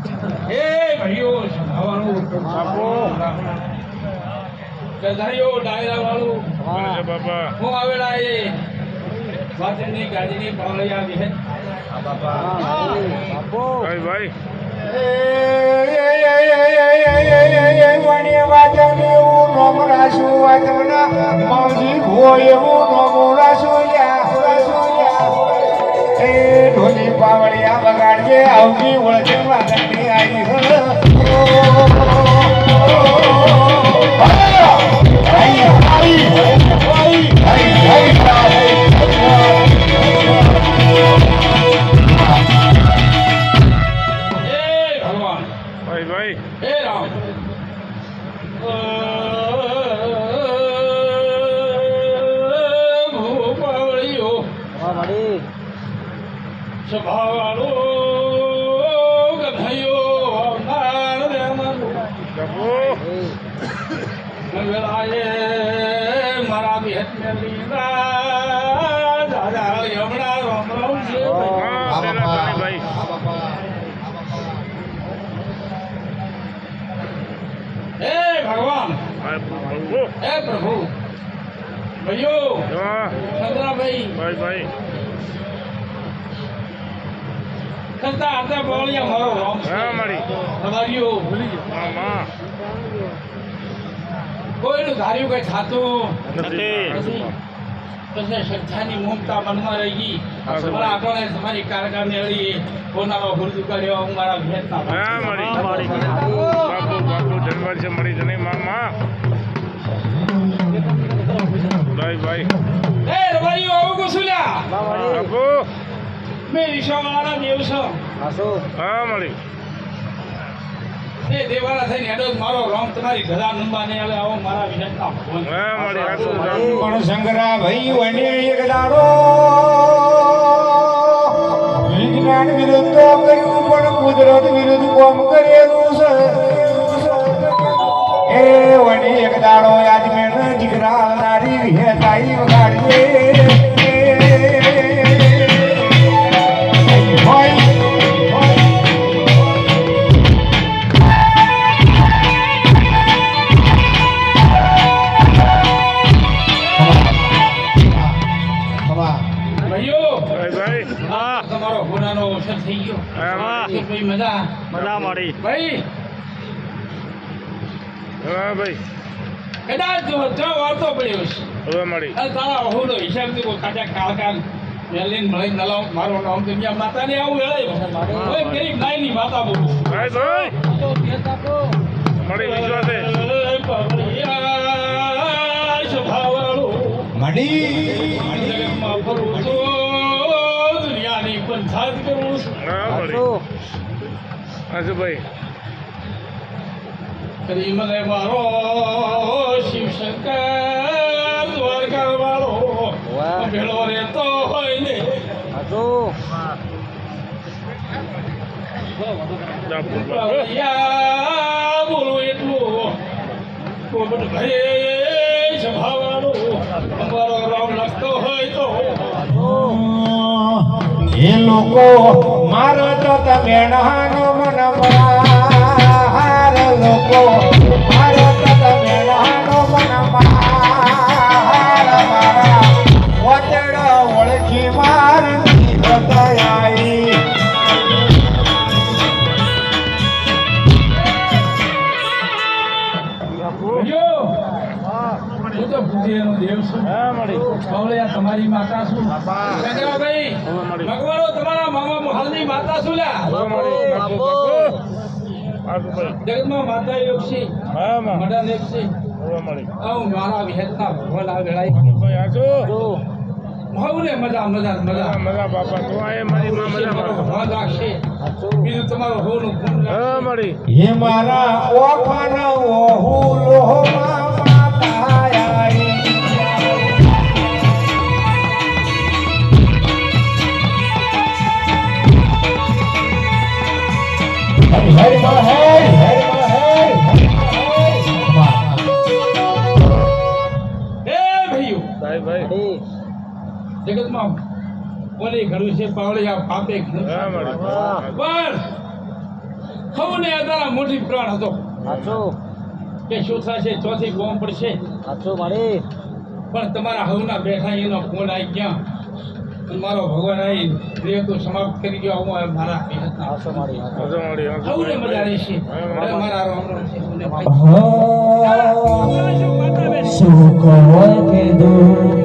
એ ભાઈઓ હવાનું બાપુ ગધાઈઓ ડાયરા વાળું હા બાપા હું આવેલા એ વાતની ગાડીની પાવળિયા વિહે બાપુ ભાઈ ભાઈ પાવળિયા બગાડજે આવતી વળજે વાગડની આવી ભગવાન ભાઈ ભાઈ હે રામ પાવળીઓ સ્વભાવવાળો ગધાઈઓ નાર બાપુ વેળાએ મારા બેટને લીધા દાદા યમણા રામ રામ છે હા પેલા ભાઈ હે ભગવાન બાપુ હે પ્રભુ ભાઈઓ હા ચંદ્રાભાઈ ભાઈ ભાઈ કરતા હતા બોલિયા મારો રામ હા મારી તમારીઓ હા માં કોઈનું ધાર્યું કઈ થાતું નથી પછી શ્રદ્ધાની મમતા મનમાં રહી ગઈ મારા આપણે તમારી કારગા મેળવી કોનારો હુરદુ કર્યો હું મારા ભેટના હા મારી બાપુ બાપુ ધન્યવાદ છે મળી જને મામા ભાઈ ભાઈ એ રવારીઓ આવું કુસુલ્યા બાપુ મેં ઈશ્વરવાળા દેવ છો હા મળી એ દેવાળા થઈને હેડો મારો રામ તમારી ગદા નંબાને આવે આવો મારા ભેટના ભગવાન હા મળી આસુ પણ શંકરા ભાઈ વને એક દાડો વિજ્ઞાન વિરુદ્ધ તો કર્યું પણ કુદરત વિરુદ્ધ કોમ કરેલું છે એ વને એક દાડો યાજમેણ દીકરા નારી વિહેતાઈ વગાડીએ ભાઈઓ ભાઈ ભાઈ હા તમારો ગુનાનો અવસર થઈ ગયો હા એક ભાઈ મજા મળી ભાઈ હા ભાઈ કદાચ જો વાર્તો પડ્યો છે હવે મળી અને તારા વહુનો હિસાબ થી કોઈ કાચા કાળકાન મેલીન મળી નલાવ મારો નામ તો બીજા માતાને આવું વેળાય કોઈ ગરીબ નાઈની માતા બોલું ભાઈ ભાઈ મળી વિશ્વાસે સ્વભાવવાળો મડી જગતમાં ફરું તો દુનિયાની પંચાયત કરું છું હા મળી આસુ ભાઈ કરી મને મારો શિવશંકર દ્વારકા વાળો ભેળો રહેતો હોય ને યા બોલું એટલું કોમટ ભાઈ સ્વભાવવાળો અમારો રામ લખતો હોય તો એ લોકો મારો તો તમે નાનો મન માર લોકો મારો તો તમે નાનો મન માર મારા વચડ ઓળખી માર હૃદયાઈ ભાઈઓ હું તો બુદ્ધિનો દેવ છું હા મળી બાવળિયા તમારી માતા છું શંકરાભાઈ ભગવાનો તમારા મામા મહાલની માતા છું લ્યા હવે મળી બાપુ બાપુ આસુ ભાઈ જગતમાં માતા એક છે હા માં મદન એક છે હવે મળી આવું મારા વિહેતના ભગવાન આ વેળાએ ભાઈ આસુ ભાવને મજા મજા મજા મજા બાપા તો આ મારી માં મજા તમારો મારો ભગવાન રાખશે બીજું તમારો હોનું ખૂન હા મળી હે મારા ઓખન ઓહુ લોહમાં માતા આઈ હરી હરી માં હરી હરી માં હરી એ ભાઈઓ ભાઈ ભાઈ જગતમાં કોને ઘણું છે પાવળિયા પાપે ઘણું છે. હા મળી પણ હવને આધારા મોટી પ્રાણ હતો સાચું કે શું થશે ચોથી બોમ્બ પડશે સાચું મારી પણ તમારા હવના બેઠા એનો ફોન આવી ગયા અને મારો ભગવાન આવી દેહ તો સમાપ્ત કરી ગયો હું મારા બેહતના સાચું મારી હજુ મળી હવને મજા રહેશે હવે મારા રામ રામ છે હવને ભાઈ સુખ હોય કે દુઃખ